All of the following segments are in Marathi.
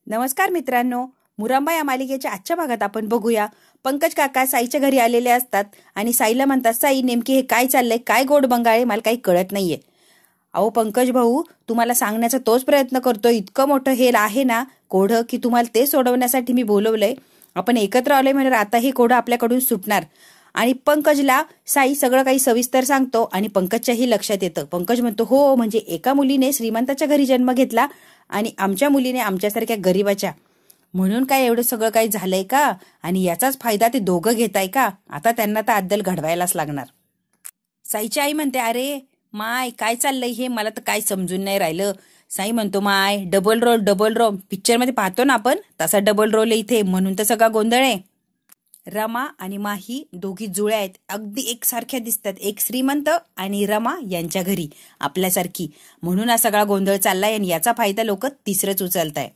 नमस्कार मित्रांनो, मुरांबा या मालिकेच्या आजच्या भागात आपण बघूया. पंकज काका साईच्या घरी आलेले असतात आणि साईला म्हणतात, साई नेमकी हे काय चाललंय, काय गोड बंगाळे, मला काही कळत नाहीये. अहो पंकज भाऊ, तुम्हाला सांगण्याचा तोच प्रयत्न करतो. इतकं मोठं हे आहे ना कोढं की तुम्हाला ते सोडवण्यासाठी मी बोलवलंय. आपण एकत्र आलोय म्हणजे आता हे कोढं आपल्याकडून सुटणार. आणि पंकजला साई सगळं काही सविस्तर सांगतो आणि पंकजच्याही लक्षात येतं. पंकज म्हणतो, हो म्हणजे एका मुलीने श्रीमंताच्या घरी जन्म घेतला आणि आमच्या मुलीने आमच्यासारख्या गरीबाच्या, म्हणून काय एवढं सगळं काही झालंय का? आणि याचाच फायदा ते दोघं घेताय का? आता त्यांना तर अद्दल घडवायलाच लागणार. साईची आई म्हणते, अरे माय काय चाललंय हे, मला तर काय समजून नाही राहिलं. साई म्हणतो, माय डबल रोल पिक्चरमध्ये पाहतो ना आपण, तसा डबल रोल इथे, म्हणून तर सगळा गोंधळ आहे. रमा आणि माही दोघी जुळ्या आहेत, अगदी एकसारख्या दिसतात. एक श्रीमंत आणि रमा यांच्या घरी आपल्यासारखी, म्हणून हा सगळा गोंधळ चाललाय आणि याचा फायदा लोक तिसरंच उचलताय.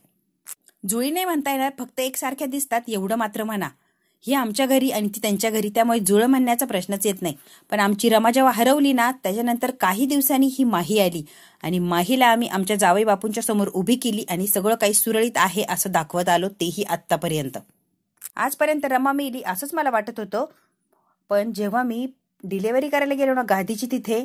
जुळी नाही म्हणता येणार, फक्त एकसारख्या दिसतात एवढं मात्र म्हणा. ही आमच्या घरी आणि ती त्यांच्या घरी, त्यामुळे जुळं म्हणण्याचा प्रश्नच येत नाही. पण आमची रमा जेव्हा हरवली ना, त्याच्यानंतर काही दिवसांनी ही माही आली आणि माहीला आम्ही आमच्या जावई बापूंच्या समोर उभी केली आणि सगळं काही सुरळीत आहे असं दाखवत आलो, तेही आत्तापर्यंत. आजपर्यंत रमा मेली असंच मला वाटत होतं, पण जेव्हा मी डिलेव्हरी करायला गेलो ना गादीची तिथे,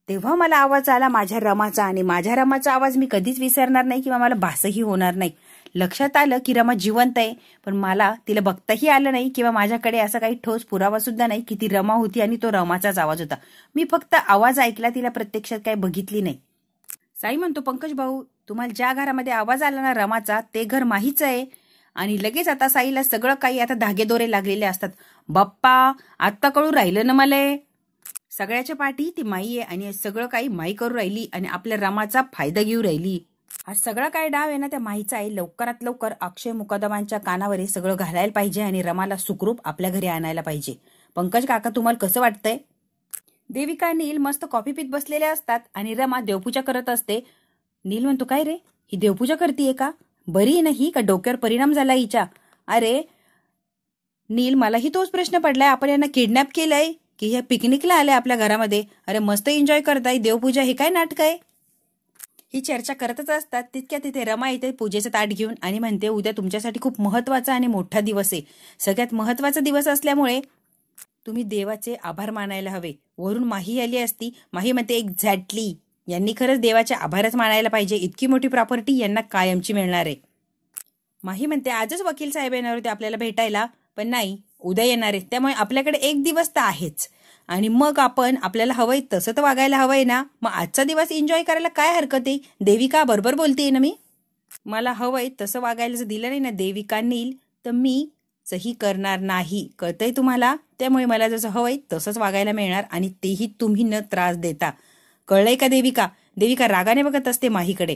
तेव्हा मला आवाज आला माझ्या रमाचा, आणि माझ्या रमाचा आवाज मी कधीच विसरणार नाही किंवा मला भासही होणार नाही. लक्षात आलं की रमा जिवंत आहे, पण मला तिला बघताही आलं नाही किंवा माझ्याकडे असा काही ठोस पुरावा सुद्धा नाही की ती रमा होती आणि तो रमाचाच आवाज होता. मी फक्त आवाज ऐकला, तिला प्रत्यक्षात काही बघितली नाही. साई म्हणतो, पंकज भाऊ तुम्हाला ज्या घरामध्ये आवाज आला ना रमाचा, ते घर माहीच आहे. आणि लगेच आता साईला सगळं काही आता धागेदोरे लागलेले असतात. बाप्पा आत्ता कळू राहिलं ना मला, सगळ्याच्या पाठी ती माई आहे आणि सगळं काही माई करू राहिली आणि आपल्या रमाचा फायदा घेऊ राहिली. हा सगळा काय डाव आहे ना त्या माईचा आहे. लवकरात लवकर अक्षय मुकदमांच्या कानावर हे सगळं घालायला पाहिजे आणि रमाला सुखरूप आपल्या घरी आणायला पाहिजे. पंकज काका तुम्हाला कसं वाटतंय? देविका नील मस्त कॉफी पीत बसलेले असतात आणि रमा देवपूजा करत असते. नील म्हणतो, काय रे ही देवपूजा करतीये का? बरी नाही का? डोक्यावर परिणाम झाला हिच्या? अरे नील, मलाही तोच प्रश्न पडलाय, आपण यांना किडनॅप केलंय की ह्या पिकनिकला आल्या आपल्या घरामध्ये? अरे मस्त एन्जॉय करताय, देवपूजा हे काय नाटक आहे? ही चर्चा करतच असतात. तितक्या तिथे रमा येते पूजेचं ताट घेऊन आणि म्हणते, उद्या तुमच्यासाठी खूप महत्वाचा आणि मोठा दिवस आहे. सगळ्यात महत्वाचा दिवस असल्यामुळे तुम्ही देवाचे आभार मानायला हवे. वरून माही आली असती. माही म्हणते, एक्झॅक्टली, यांनी खरंच देवाचे आभारच मानायला पाहिजे. इतकी मोठी प्रॉपर्टी यांना कायमची मिळणार आहे. माही म्हणते, आजच वकील साहेब येणार होते आपल्याला भेटायला, पण नाही, उद्या येणार आहे. त्यामुळे आपल्याकडे एक दिवस तर आहेच आणि मग आपण आपल्याला हवंय तसं तर वागायला हवंय ना. मग आजचा दिवस एन्जॉय करायला काय हरकत आहे? देविका बरोबर बोलतेय ना मी? मला हवंय तसं वागायला जर दिलं नाही ना देविका नील, तर मी सही करणार नाही. कळतंय तुम्हाला? त्यामुळे मला जसं हवंय तसंच वागायला मिळणार आणि तेही तुम्ही न त्रास देता. कळलंय का देविका? देविका रागाने बघत असते माहीकडे.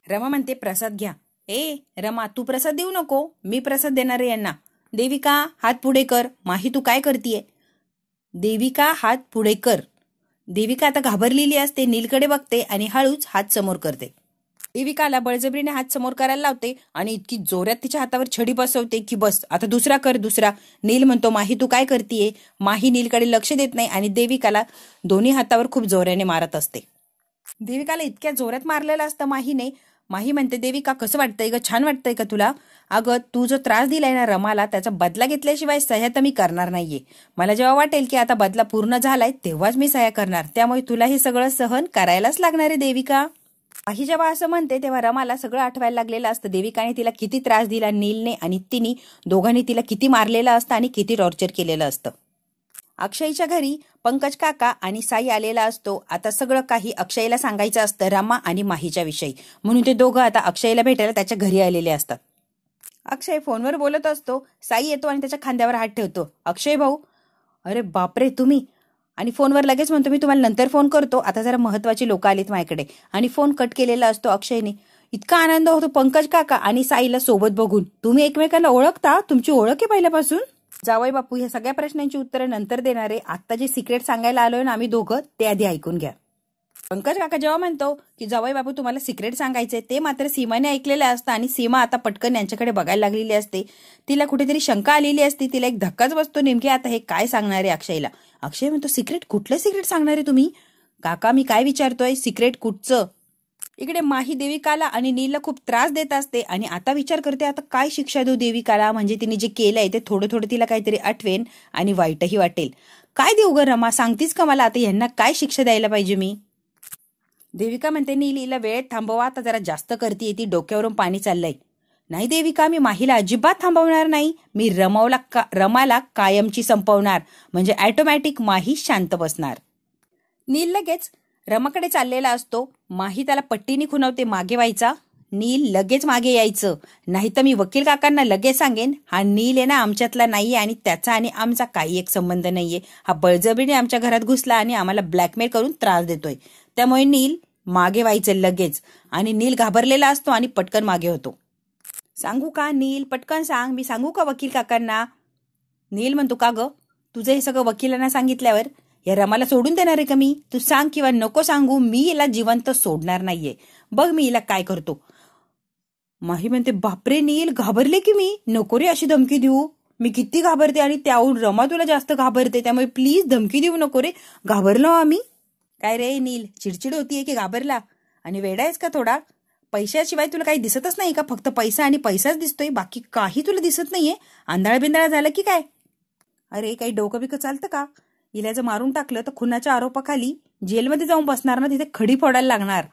रमा म्हणते, प्रसाद घ्या. ए रमा, तू प्रसाद देऊ नको, मी प्रसाद देणार आहे यांना. देविका हात पुढे कर. माही तू काय करतीये? देविका हात पुढे कर. देविका आता घाबरलेली असते, नीलकडे बघते आणि हळूच हात समोर करते. देविकाला बळजबरीने हात समोर करायला लावते आणि इतकी जोरात तिच्या हातावर छडी बसवते की बस आता दुसरा कर, दुसरा. नील म्हणतो, माही तू काय करतीये? माही नीलकडे लक्ष देत नाही आणि देविकाला दोन्ही हातावर खूप जोराने मारत असते. देविकाला इतक्या जोरात मारलेलं असतं माहीने. माही म्हणते, देविका कसं वाटतंय ग? छान वाटतंय का तुला? अगं तू जो त्रास दिलाय ना रमाला, त्याचा बदला घेतल्याशिवाय सह्या तर मी करणार नाहीये. मला जेव्हा वाटेल की आता बदला पूर्ण झालाय तेव्हाच मी सह्या करणार. त्यामुळे तुला हे सगळं सहन करायलाच लागणार आहे देविका. माही जेव्हा असं म्हणते तेव्हा रमाला सगळं आठवायला लागलेलं असतं. देविकाने तिला किती त्रास दिला नीलने आणि तिने दोघांनी तिला किती मारलेलं असतं आणि किती टॉर्चर केलेलं असतं. अक्षयच्या घरी पंकज काका आणि साई आलेला असतो. आता सगळं काही अक्षयला सांगायचं असतं रमा आणि माहीच्या विषयी, म्हणून ते दोघं आता अक्षयला भेटायला त्याच्या घरी आलेले असतात. अक्षय फोनवर बोलत असतो. साई येतो आणि त्याच्या खांद्यावर हात ठेवतो. अक्षय भाऊ, अरे बापरे तुम्ही, आणि फोनवर लगेच म्हणतो, मी तुम्हाला नंतर फोन करतो, आता जरा महत्वाची लोक आलीत माझ्याकडे, आणि फोन कट केलेला असतो अक्षयने. इतका आनंद होतो पंकज काका आणि साईला सोबत बघून. तुम्ही एकमेकांना ओळखता? तुमची ओळख आहे पहिल्यापासून? जावई बापू, ह्या सगळ्या प्रश्नांची उत्तरं नंतर देणार आहे. आता जे सिक्रेट सांगायला आलोय ना आम्ही दोघं, ते आधी ऐकून घ्या. पंकज काका जेव्हा म्हणतो की जावई बापू तुम्हाला सिक्रेट सांगायचंय, ते मात्र सीमाने ऐकलेलं असतं आणि सीमा आता पटकन यांच्याकडे बघायला लागलेली असते. तिला कुठेतरी शंका आलेली असते, तिला एक धक्काच बसतो, नेमकी आता हे काय सांगणार आहे अक्षयला. अक्षय म्हणतो, सिक्रेट? कुठलं सिक्रेट सांगणार आहे तुम्ही? काका मी काय विचारतोय, सिक्रेट कुठचं? इकडे माही देविकाला आणि नीलला खूप त्रास देत असते आणि आता विचार करते आता काय शिक्षा देऊ देविकाला, म्हणजे तिने जे केलंय ते थोडं थोडं तिला काहीतरी आठवेन आणि वाईटही वाटेल. काय देऊ ग रमा, सांगतीस का मला आता यांना काय शिक्षा द्यायला पाहिजे मी? देविका म्हणते नील हिला वेळेत थांबवा, आता जरा जास्त करते, ती डोक्यावरून पाणी चाललंय. नाही देविका, मी माहीला अजिबात थांबवणार नाही. मी रमाला कायमची संपवणार, म्हणजे ऑटोमॅटिक माही शांत बसणार. नील लगेच रमाकडे चाललेला असतो. माही त्याला पट्टीने खुणवते मागे व्हायचा. नील लगेच मागे यायचं, नाही तर मी वकील काकांना लगेच सांगेन हा नील आहे ना आमच्यातला नाहीये आणि त्याचा आणि आमचा काही एक संबंध नाहीये. हा बळजबरीने आमच्या घरात घुसला आणि आम्हाला ब्लॅकमेल करून त्रास देतोय. त्यामुळे नील मागे व्हायचं लगेच. आणि नील घाबरलेला असतो आणि पटकन मागे होतो. सांगू का नील, पटकन सांग, मी सांगू का वकील काकांना? नील म्हणतो का ग, तुझं हे सगळं वकिलांना सांगितल्यावर या रमाला सोडून देणार आहे का मी? तू सांग किंवा नको सांगू, मी हिला जिवंत सोडणार नाहीये. बघ मी हिला काय करतो. माही म्हणते बापरे नील, घाबरले की मी, नको रे अशी धमकी देऊ. मी किती घाबरते आणि त्याहून रमा तुला जास्त घाबरते, त्यामुळे प्लीज धमकी देऊ नको रे. घाबरलो आम्ही. काय रे नील, चिडचिड होतीये की घाबरला? आणि वेडा आहेस का थोडा? पैशाशिवाय तुला काही दिसतच नाही का? फक्त पैसा आणि पैसाच दिसतोय, बाकी काही तुला दिसत नाहीये? आंधळा बिंदळा झालं की काय? अरे काही डोकं बिकं चालतं का? हिला जर मारून टाकलं तर खुनाच्या आरोपाखाली जेलमध्ये जाऊन बसणार ना, तिथे खडी फोडायला लागणार.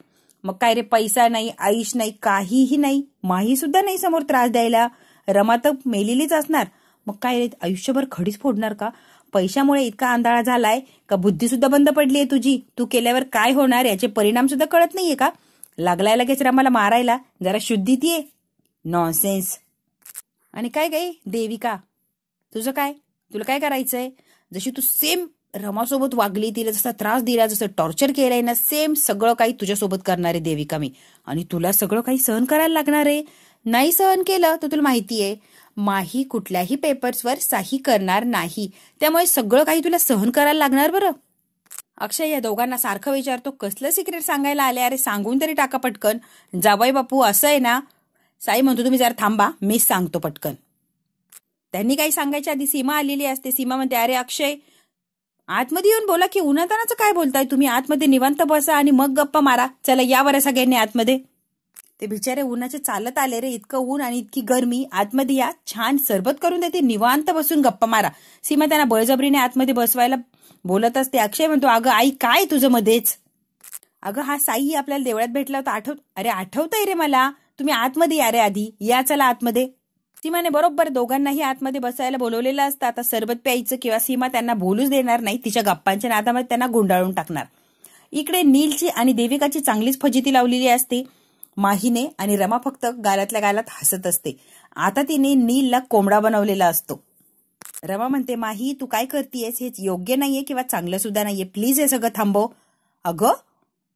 मग काय रे, पैसा नाही, आयुष नाही, काहीही नाही, माही सुद्धा नाही समोर त्रास द्यायला. रमा तर मेलेलीच असणार. मग काय रे, आयुष्यभर खडीच फोडणार का? पैशामुळे इतका आंधळा झालाय का बुद्धी सुद्धा बंद पडलीये तुझी? तू केल्यावर काय होणार याचे परिणाम सुद्धा कळत नाहीये का? लागलाय लगेच रमाला मारायला, जरा शुद्धीत ये. नॉनसेन्स. आणि काय काय देविका, तुझं काय, तुला काय करायचंय? जशी तू सेम रमासोबत वागली, तिला जसा त्रास दिला, जसं टॉर्चर केलंय ना, सेम सगळं काही तुझ्यासोबत करणार आहे देविका मी. आणि तुला सगळं काही सहन करायला लागणार आहे. नाही सहन केलं तर तुला माहितीये माही कुठल्याही पेपर्सवर सही करणार नाही, त्यामुळे सगळं काही तुला सहन करायला लागणार. बरं अक्षय या दोघांना सारखं विचारतो कसलं सिक्रेट सांगायला आले? अरे सांगून तरी टाका पटकन. जावई बापू असं आहे ना. साई म्हणतो तुम्ही जरा थांबा, मीच सांगतो पटकन. त्यांनी काही सांगायच्या आधी सीमा आलेली असते. सीमा म्हणते अरे अक्षय, आतमध्ये येऊन बोला की, उन्हातानाचं काय बोलताय तुम्ही? आतमध्ये निवांत बसा आणि मग गप्पा मारा. चला या बरं सगळ्यांनी आतमध्ये. ते बिचारे उन्हाचे चालत आले रे, इतकं ऊन आणि इतकी गरमी. आतमध्ये या, छान सरबत करून देते, निवांत बसून गप्पा मारा. सीमा त्यांना बळजबरीने आतमध्ये बसवायला बोलत असते. अक्षय म्हणतो अगं आई काय तुझं मध्येच? अगं हा साई आपल्याला देवळात भेटला होता, अरे आठवतंय रे मला. तुम्ही आतमध्ये या रे आधी, या चला आतमध्ये. सीमाने बरोबर दोघांनाही आतमध्ये बसायला बोलवलेलं असतं. आता सरबत प्यायचं किंवा सीमा त्यांना बोलूच देणार नाही, तिच्या गप्पांच्या नादामध्ये त्यांना गुंडाळून टाकणार. इकडे नीलची आणि देविकाची चांगलीच फजिती लावलेली असते माहीने, आणि रमा फक्त गालातल्या गालात हसत असते. आता तिने नीलला कोंबडा बनवलेला असतो. रमा म्हणते माही तू काय करतेयस, हे योग्य नाहीये किंवा चांगलं सुद्धा नाहीये, प्लीज हे सगळं थांबव. अगं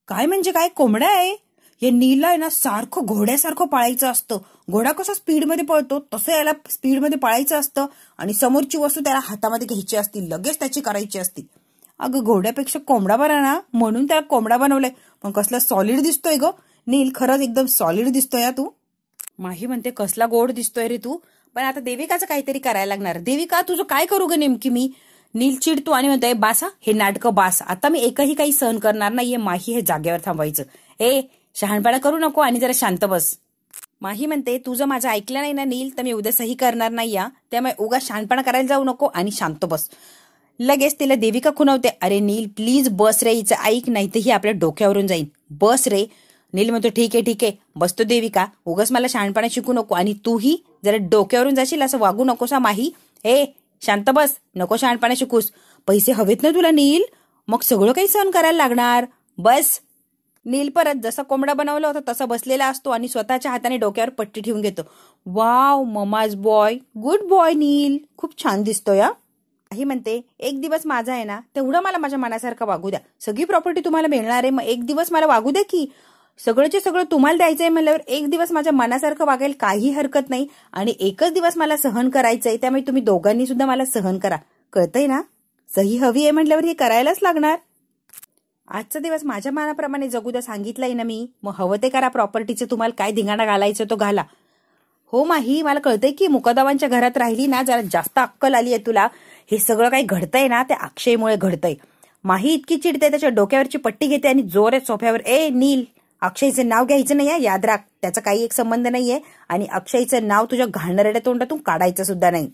काय म्हणजे काय, कोंबडा आहे? हे नीलला आहे ना सारखं घोड्यासारखं पळायचं असतं. घोडा कसा स्पीडमध्ये पळतो तसं याला स्पीडमध्ये पळायचं असतं आणि समोरची वस्तू त्याला हातामध्ये घ्यायची असती, लगेच त्याची करायची असती. अगं घोड्यापेक्षा कोंबडा बरा ना, म्हणून त्याला कोंबडा बनवलंय. पण कसला सॉलिड दिसतोय ग नील, खरंच एकदम सॉलिड दिसतोय तू. माही म्हणते कसला गोड दिसतोय रे तू. पण आता देविकाचं काहीतरी करायला लागणार. देविका तुझं काय करू ग नेमकी मी? नील चिडतो आणि म्हणतोय बासा, हे नाटकं बास, आता मी एकही काही सहन करणार नाहीये. माही हे जागेवर थांबवायचं. ए शहाणपणा करू नको आणि जरा शांत बस. माही म्हणते तुझं माझं ऐकलं नाही ना नील, तर मी उद्या सही करणार नाही या, त्यामुळे उगा शहाणपणा करायला जाऊ नको आणि शांत बस. लगेच तिला देविका खुणवते अरे नील प्लीज बस रे, हिचं ऐक, नाही तर ही आपल्या डोक्यावरून जाईल, बस रे. नील म्हणतो ठीक आहे बसतो देविका, उगाच मला शहाणपणा शिकू नको आणि तूही जरा डोक्यावरून जाशील असं वागू नकोस माही. ए शांत बस, नको शहाणपणा शिकूस. पैसे हवेत ना तुला नील, मग सगळं काही सहन करायला लागणार, बस. नील परत जसं कोंबडा बनवलं होतं तसं बसलेला असतो आणि स्वतःच्या हाताने डोक्यावर पट्टी ठेवून घेतो. Wow mama's boy, good boy Neel, खूप छान दिसतोय. ही म्हणते एक दिवस माझा आहे ना, तेवढं मला माझ्या मनासारखं वागू द्या. सगळी प्रॉपर्टी तुम्हाला मिळणार आहे, मग एक दिवस मला वागू द्या की. सगळंचे सगळं तुम्हाला द्यायचंय म्हणल्यावर एक दिवस माझ्या मनासारखं वागायला काही हरकत नाही. आणि एकच दिवस मला सहन करायचंय, त्यामुळे तुम्ही दोघांनी सुद्धा मला सहन करा, कळतंय ना? सही हवी आहे म्हटल्यावर हे करायलाच लागणार. आजचा दिवस माझ्या मनाप्रमाणे जगू द्या सांगितलंय ना मी, मग हवं ते करा. प्रॉपर्टीचं तुम्हाला काय धिंगाणा घालायचं तो घाला. हो माही मला कळतंय की मुकदमांच्या घरात राहिली ना, जरा जास्त अक्कल आली आहे तुला. हे सगळं काही घडतंय ना ते अक्षयमुळे घडतंय. माही इतकी चिडते, त्याच्या डोक्यावरची पट्टी घेते आणि जोरात सोफ्यावर ए नील अक्षयचं नाव घ्यायचं नाही, याद राख. त्याचा काही एक संबंध नाहीये आणि अक्षयचं नाव तुझ्या घाणेरड्या तोंडातून काढायचं सुद्धा नाही.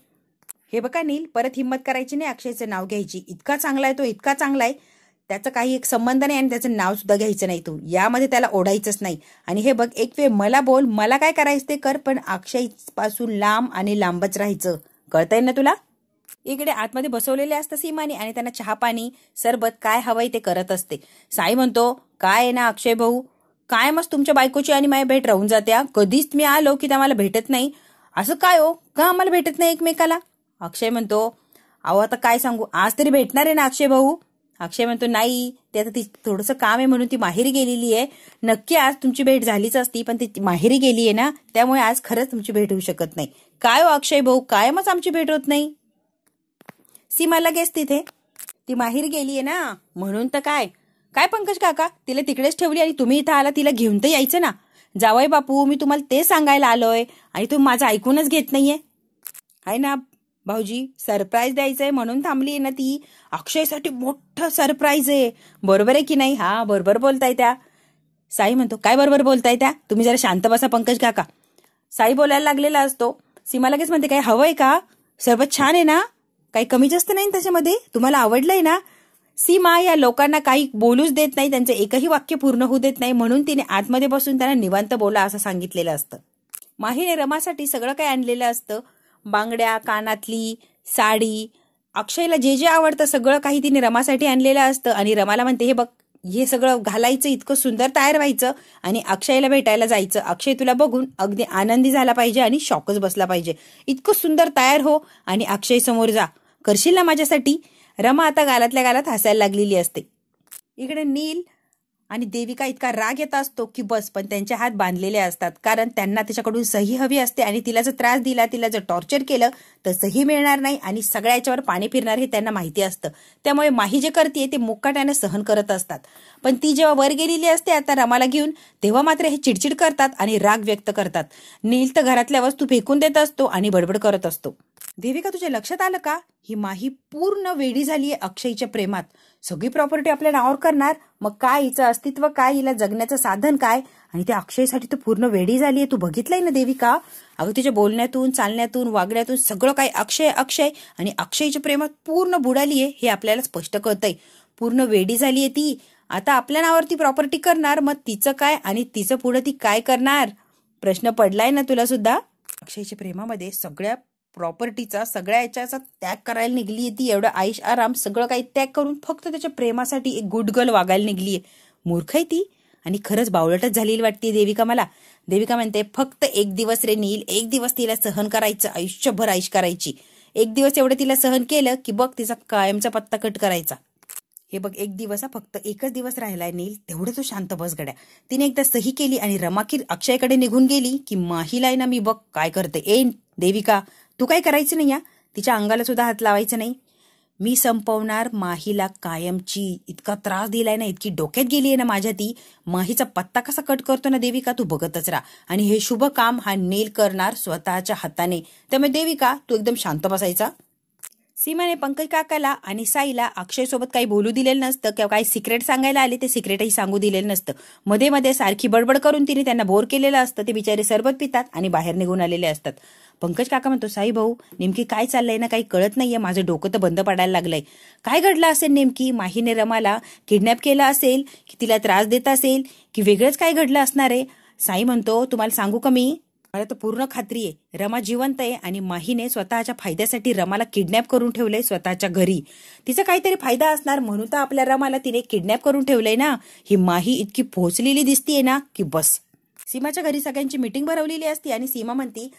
हे बघा नील, परत हिंमत करायची नाही अक्षयचं नाव घ्यायची. इतका चांगला आहे तो, इतका चांगला आहे, त्याचा काही एक संबंध नाही आणि त्याचं नाव सुद्धा घ्यायचं नाही तू. यामध्ये त्याला ओढायचंच नाही. आणि हे बघ, एक वेळ मला बोल, मला काय करायचं ते कर, पण अक्षय पासून लांब आणि लांबच राहायचं. कळतंय ना तुला? इकडे आतमध्ये बसवलेले असतं सीमानी आणि त्यांना चहा पाणी सरबत काय हवंय ते करत असते. साई म्हणतो, काय आहे ना अक्षय भाऊ, काय मस्त तुमच्या बायकोची आणि माझी भेट राहून जात्या. कधीच मी आलो की आम्हाला भेटत नाही. असं काय हो, का आम्हाला भेटत नाही एकमेकाला? अक्षय म्हणतो, अहो आता काय सांगू, आज तरी भेटणार आहे ना अक्षय भाऊ? अक्षय म्हणतो, नाही, ते आता ती थोडंसं काम आहे म्हणून ती माहेरी गेलेली आहे. नक्की आज तुमची भेट झालीच असती, पण ती माहेरी गेली आहे ना, त्यामुळे आज खरंच तुमची भेट होऊ शकत नाही. काय हो अक्षय भाऊ, कायमच आमची भेट होत नाही? सीमा लगेच तिथे, ती माहेरी गेलीये ना म्हणून तर. काय काय पंकज काका, तिला तिकडेच ठेवली आणि तुम्ही इथं आला, तिला घेऊन तर यायचं ना. जावई बापू, मी तुम्हाला ते सांगायला आलोय आणि तुम्ही माझं ऐकूनच घेत नाहीये. आहे ना भाऊजी, सरप्राईज द्यायचंय म्हणून थांबली आहे ना ती. अक्षयसाठी मोठं सरप्राईज आहे, बरोबर आहे की नाही? हा, बरोबर बोलताय त्या. साई म्हणतो, काय बरोबर बोलताय त्या? तुम्ही जरा शांत बसा पंकज काका. साई बोलायला लागलेला असतो. सीमा लगेच म्हणते, काय हवंय का? सरबत छान आहे ना, काही कमी जास्त नाही त्याच्यामध्ये, तुम्हाला आवडलंय ना? सीमा या लोकांना काही बोलूच देत नाही, त्यांचं एकही वाक्य पूर्ण होऊ देत नाही, म्हणून तिने आतमध्ये बसून त्यांना निवांत बोला असं सांगितलेलं असतं. माहीने रमासाठी सगळं काही आणलेलं असतं. बांगड्या, कानातली, साडी, अक्षयला जे जे आवडतं सगळं काही तिने रमासाठी आणलेलं असतं. आणि रमाला म्हणते, हे बघ, हे सगळं घालायचं, इतकं सुंदर तयार व्हायचं आणि अक्षयला भेटायला जायचं. अक्षय तुला बघून अगदी आनंदी झाला पाहिजे आणि शॉकच बसला पाहिजे. इतकं सुंदर तयार हो आणि अक्षय समोर जा, करशील ना माझ्यासाठी? रमा आता गालातल्या गालात हसायला लागलेली असते. इकडे नील आणि देविका इतका राग येत असतो की बस, पण त्यांचे हात बांधलेले असतात, कारण त्यांना त्याच्याकडून सही हवी असते आणि तिला जर त्रास दिला, तिला जर टॉर्चर केलं तर सही मिळणार नाही आणि सगळ्या याच्यावर पाणी फिरणार हे त्यांना माहिती असतं. त्यामुळे माही जे करते ते मुक्काट्याने सहन करत असतात. पण ती जेव्हा वर गेलेली असते आता रमाला घेऊन, तेव्हा मात्र हे चिडचिड करतात आणि राग व्यक्त करतात. नील तर घरातल्या वस्तू फेकून देत असतो आणि बडबड करत असतो. देविका, तुझ्या लक्षात आलं का, ही माही पूर्ण वेडी झालीये अक्षयच्या प्रेमात. सगळी प्रॉपर्टी आपल्या नावावर करणार, मग काय हिचं अस्तित्व काय, हिला जगण्याचं साधन काय? आणि त्या अक्षयसाठी तर पूर्ण वेडी झालीये. तू बघितलंय ना देविका, अगं तिच्या बोलण्यातून, चालण्यातून, वागण्यातून सगळं काही अक्षय अक्षय आणि अक्षयच्या प्रेमात पूर्ण बुडालीये हे आपल्याला स्पष्ट कळतंय. पूर्ण वेडी झालीये ती. आता आपल्या नावावरती प्रॉपर्टी करणार, मग तिचं काय आणि तिचं पुढे ती काय करणार? प्रश्न पडलाय ना तुला सुद्धा? अक्षयच्या प्रेमामध्ये सगळ्या प्रॉपर्टीचा, सगळ्या याच्याचा त्याग करायला निघलीये ती. एवढं आईश आराम सगळं काही त्याग करून फक्त त्याच्या प्रेमासाठी एक गुड गर्ल वागायला निघलीये. मूर्ख आहे ती आणि खरंच बावळटच झालेली वाटते देविका मला. देविका म्हणते, फक्त एक दिवस रे नील, एक दिवस तिला सहन करायचं, आयुष्यभर आईश करायची. एक दिवस एवढं तिला सहन केलं की बघ तिचा कायमचा पत्ता कट करायचा. हे बघ, एक दिवस, फक्त एकच दिवस राहिलाय नील, तेवढं तू शांत बस गड्या. तिने एकदा सही केली आणि रमाकीर अक्षयकडे निघून गेली की माहीला आहे ना मी बघ काय करते. ए देविका, तू काय करायचं नाही, या तिच्या अंगाला सुद्धा हात लावायचं नाही. मी संपवणार माहीला कायमची. इतका त्रास दिलाय ना, इतकी डोक्यात गेली आहे ना माझ्या ती. माहीचा पत्ता कसा कट करतो ना देविका, तू बघतच राहा. आणि हे शुभ काम हा नील करणार स्वतःच्या हाताने. त्यामुळे देविका, तू एकदम शांत बसायचा. सीमाने पंकज काकाला आणि साईला अक्षय सोबत काही बोलू दिलेलं नसतं किंवा काही सिक्रेट सांगायला आले ते सिक्रेटही सांगू दिलेलं नसतं. मध्ये मध्ये सारखी बडबड करून तिने त्यांना बोर केलेलं असतं. ते बिचारे सरबत पितात आणि बाहेर निघून आलेले असतात. पंकज काका म्हणतो, साई भाऊ, नेमकी काय चाललंय ना, काही कळत नाहीये, माझं डोकं तर बंद पडायला लागलंय. काय घडलं असेल नेमकी? माहीने रमाला किडनॅप केलं असेल की तिला त्रास देत असेल की वेगळंच काय घडलं असणार आहे? साई म्हणतो, तुम्हाला सांगू का मी, मला तर पूर्ण खात्री आहे रमा जिवंत आहे आणि माहीने स्वतःच्या फायद्यासाठी रमाला किडनॅप करून ठेवलंय स्वतःच्या घरी. तिचा काहीतरी फायदा असणार म्हणून तर आपल्या रमाला तिने किडनॅप करून ठेवलंय ना. ही माही इतकी पोहोचलेली दिसतीये ना की बस. सीमाच्या घरी सगळ्यांची मीटिंग भरवलेली असती आणि सीमा म्हणती,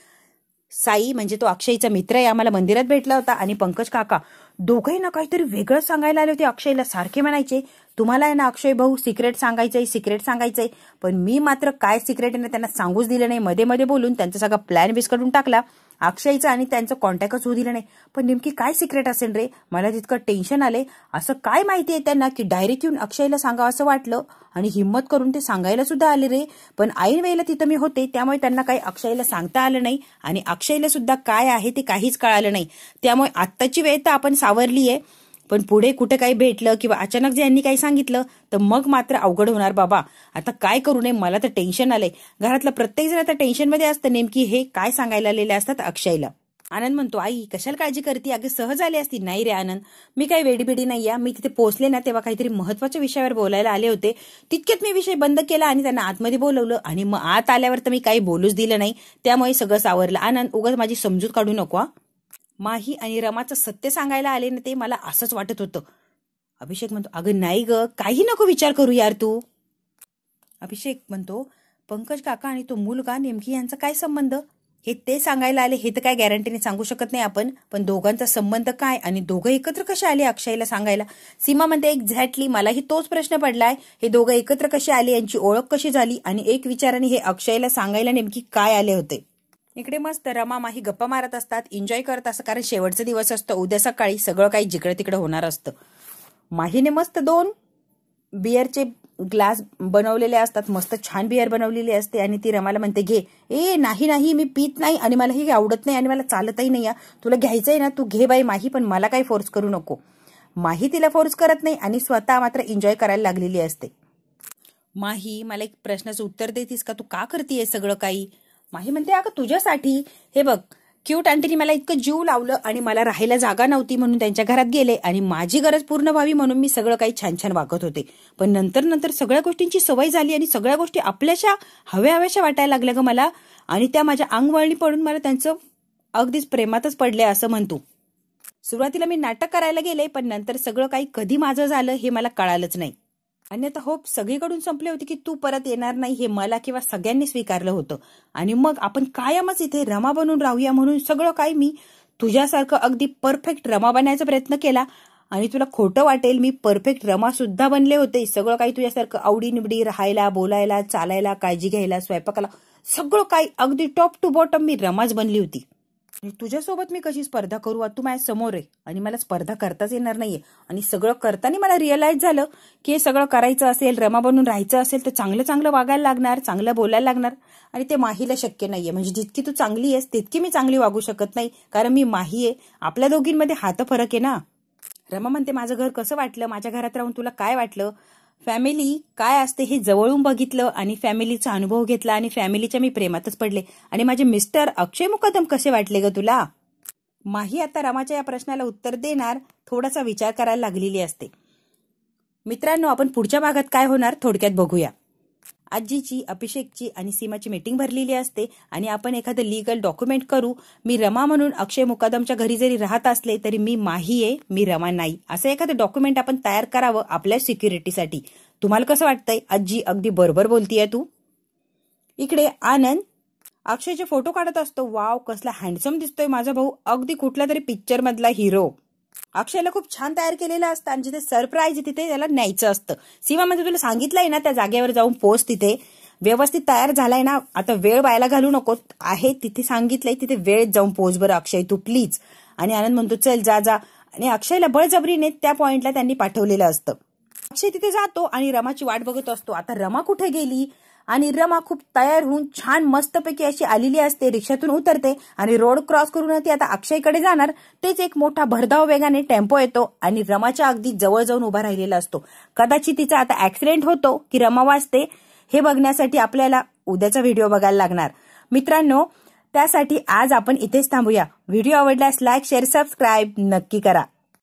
साई म्हणजे तो अक्षयचा मित्र आहे, आम्हाला मंदिरात भेटला होता आणि पंकज काका दोघंही ना काहीतरी वेगळं सांगायला आले होते अक्षयला. सारखे म्हणायचे, तुम्हाला आहे ना अक्षय भाऊ सिक्रेट सांगायचंय, सिक्रेट सांगायचंय. पण मी मात्र काय सिक्रेट आहे ना त्यांना सांगूच दिलं नाही. मध्ये मध्ये बोलून त्यांचा सगळा प्लॅन विस्कटून टाकला अक्षयचा आणि त्यांचं कॉन्टॅक्टच होऊ दिलं नाही. पण नेमकी काय सिक्रेट असेल रे, मला तितकं टेन्शन आले. असं काय माहिती आहे त्यांना की डायरेक्ट येऊन अक्षयला सांगावं असं वाटलं आणि हिंमत करून ते सांगायला सुद्धा आले रे. पण ऐन वेळेला तिथं मी होते त्यामुळे त्यांना काही अक्षयला सांगता आलं नाही आणि अक्षयला सुद्धा काय आहे ते काहीच कळालं नाही. त्यामुळे आत्ताची वेळ तर आपण सावरली आहे. पण पुढे कुठे काही भेटलं किंवा अचानक जे यांनी काही सांगितलं तर मग मात्र अवघड होणार बाबा. आता काय करू नये, मला तर टेन्शन आलंय. घरातलं प्रत्येक जण आता टेन्शनमध्ये असतं, नेमकी हे काय सांगायला आलेले असतात अक्षयला. आनंद म्हणतो, आई कशाला काळजी करते, अगं सहज आली असती. नाही रे आनंद, मी काही वेडीबिडी नाही आहे. मी तिथे पोहोचले ना तेव्हा काहीतरी महत्वाच्या विषयावर बोलायला आले होते. तितक्यात मी विषय बंद केला आणि त्यांना आतमध्ये बोलवलं आणि मग आत आल्यावर तर मी काही बोलूच दिलं नाही. त्यामुळे सगळं सावरलं. आनंद, उगाच माझी समजूत काढू नको. माही आणि रमाचं सत्य सांगायला आले ना ते मला असंच वाटत होतं. अभिषेक म्हणतो, अगं नाही ग, काही नको विचार करू यार तू. अभिषेक म्हणतो, पंकज काका आणि तो मुलगा नेमकी यांचा काय संबंध, हे ते सांगायला आले. हे तर काय गॅरंटीने सांगू शकत नाही आपण, पण दोघांचा संबंध काय आणि दोघं एकत्र कसे आले अक्षयला सांगायला. सीमा म्हणते, एक्झॅक्टली मलाही तोच प्रश्न पडलाय. हे दोघं एकत्र कसे आले, यांची ओळख कशी झाली आणि एक विचाराने हे अक्षयला सांगायला नेमकी काय आले होते. इकडे मस्त रमा माही गप्पा मारत असतात, एन्जॉय करत असतात, कारण शेवटचा दिवस असतो. उद्या सकाळी सगळं काही जिकडे तिकडे होणार असतं. माहीने मस्त 2 बिअरचे ग्लास बनवलेले असतात, मस्त छान बिअर बनवलेली असते आणि ती रमाला म्हणते, घे. ए नाही नाही, मी पित नाही आणि मला हे आवडत नाही आणि मला चालतही नाही. तुला घ्यायचंय ना तू घे बाई माही, पण मला काही फोर्स करू नको. माही तिला फोर्स करत नाही आणि स्वतः मात्र एन्जॉय करायला लागलेली असते. माही, मला एक प्रश्नाचं उत्तर देतीस का, तू का करतेय सगळं काही. माही म्हणते, अगं तुझ्यासाठी. हे बघ, क्यूट आंटीने मला इतकं जीव लावलं आणि मला राहायला जागा नव्हती म्हणून त्यांच्या घरात गेले आणि माझी गरज पूर्ण व्हावी म्हणून मी सगळं काही छान छान वागत होते. पण नंतर सगळ्या गोष्टींची सवय झाली आणि सगळ्या गोष्टी आपल्याशा हव्याशा वाटायला लागल्या ग मला, आणि त्या माझ्या अंगवळणी पडून मला त्यांचं अगदीच प्रेमातच पडले असं म्हणतो. सुरुवातीला मी नाटक करायला गेले, पण नंतर सगळं काही कधी माझं झालं हे मला कळालंच नाही. अन्यथा होप सगळीकडून संपले होते की तू परत येणार नाही, हे मला किंवा सगळ्यांनी स्वीकारलं होतं. आणि मग आपण कायमच इथे रमा बनून राहूया म्हणून सगळं काही मी तुझ्यासारखं अगदी परफेक्ट रमा बनायचा प्रयत्न केला. आणि तुला खोटं वाटेल, मी परफेक्ट रमा सुद्धा बनले होते. सगळं काही तुझ्यासारखं आवडीनिवडी, राहायला, बोलायला, चालायला, काळजी घ्यायला, स्वयंपाकाला, सगळं काही अगदी टॉप टू बॉटम मी रमाच बनली होती. तुझ्यासोबत मी कशी स्पर्धा करू, तू माझ्या समोर आहे आणि मला स्पर्धा करताच येणार नाहीये. आणि सगळं करताना मला रिअलाइज झालं की हे सगळं करायचं असेल, रमा बनून राहायचं असेल तर चांगलं चांगलं वागायला लागणार, चांगलं बोलायला लागणार. आणि ते माहीला शक्य नाहीये. म्हणजे जितकी तू चांगली आहेस तितकी मी चांगली वागू शकत नाही, कारण मी माही आहे. आपल्या दोघींमध्ये हा तर फरक आहे ना. रमा म्हणते, माझं घर कसं वाटलं, माझ्या घरात राहून तुला काय वाटलं, फॅमिली काय असते हे जवळून बघितलं आणि फॅमिलीचा अनुभव घेतला आणि फॅमिलीच्या मी प्रेमातच पडले. आणि माझे मिस्टर अक्षय मुकदम कसे वाटले ग तुला. माही आता रमाच्या या प्रश्नाला उत्तर देणार थोडासा विचार करायला लागलेली असते. मित्रांनो, आपण पुढच्या भागात काय होणार थोडक्यात बघूया. आजीची, अभिषेकची आणि सीमाची मीटिंग भरलेली असते आणि आपण एखादं लीगल डॉक्युमेंट करू. मी रमा म्हणून अक्षय मुकदमच्या घरी जरी राहत असले तरी मी माही आहे, मी रमा नाही, असं एखादं डॉक्युमेंट आपण तयार करावं आपल्या सिक्युरिटीसाठी. तुम्हाला कसं वाटतंय. आजी अगदी बरोबर बोलतीये तू. इकडे आनंद अक्षयचे फोटो काढत असतो. वाव, कसला हँडसम दिसतोय माझा भाऊ, अगदी कुठला तरी पिक्चर मधला हिरो. अक्षयला खूप छान तयार केलेलं असतं आणि जिथे सरप्राईज तिथे त्याला न्यायचं असतं. सीमा म्हणजे तुला सांगितलंय ना त्या जागेवर जाऊन पोच, तिथे व्यवस्थित तयार झालाय ना, आता वेळ व्हायला घालू नको. आहे तिथे सांगितलंय तिथे वेळेत जाऊन पोच बरं अक्षय तू प्लीज. आणि आनंद म्हणतो, चल जा जा. आणि अक्षयला बळजबरीने त्या पॉइंटला त्यांनी पाठवलेलं असतं. अक्षय तिथे जातो आणि रमाची वाट बघत असतो. आता रमा कुठे गेली. आणि रमा खूप तयार होऊन छान मस्तपैकी अशी आलेली असते. रिक्षातून उतरते आणि रोड क्रॉस करून ती आता अक्षयकडे जाणार. तेच एक मोठा भरधाव वेगाने टेम्पो येतो आणि रमाच्या अगदी जवळ जाऊन उभा राहिलेला असतो. कदाचित तिचा आता ऍक्सिडेंट होतो की रमा वाचते हे बघण्यासाठी आपल्याला उद्याचा व्हिडिओ बघायला लागणार. मित्रांनो, त्यासाठी आज आपण इथेच थांबूया. व्हिडिओ आवडल्यास लाईक, शेअर, सबस्क्राईब नक्की करा.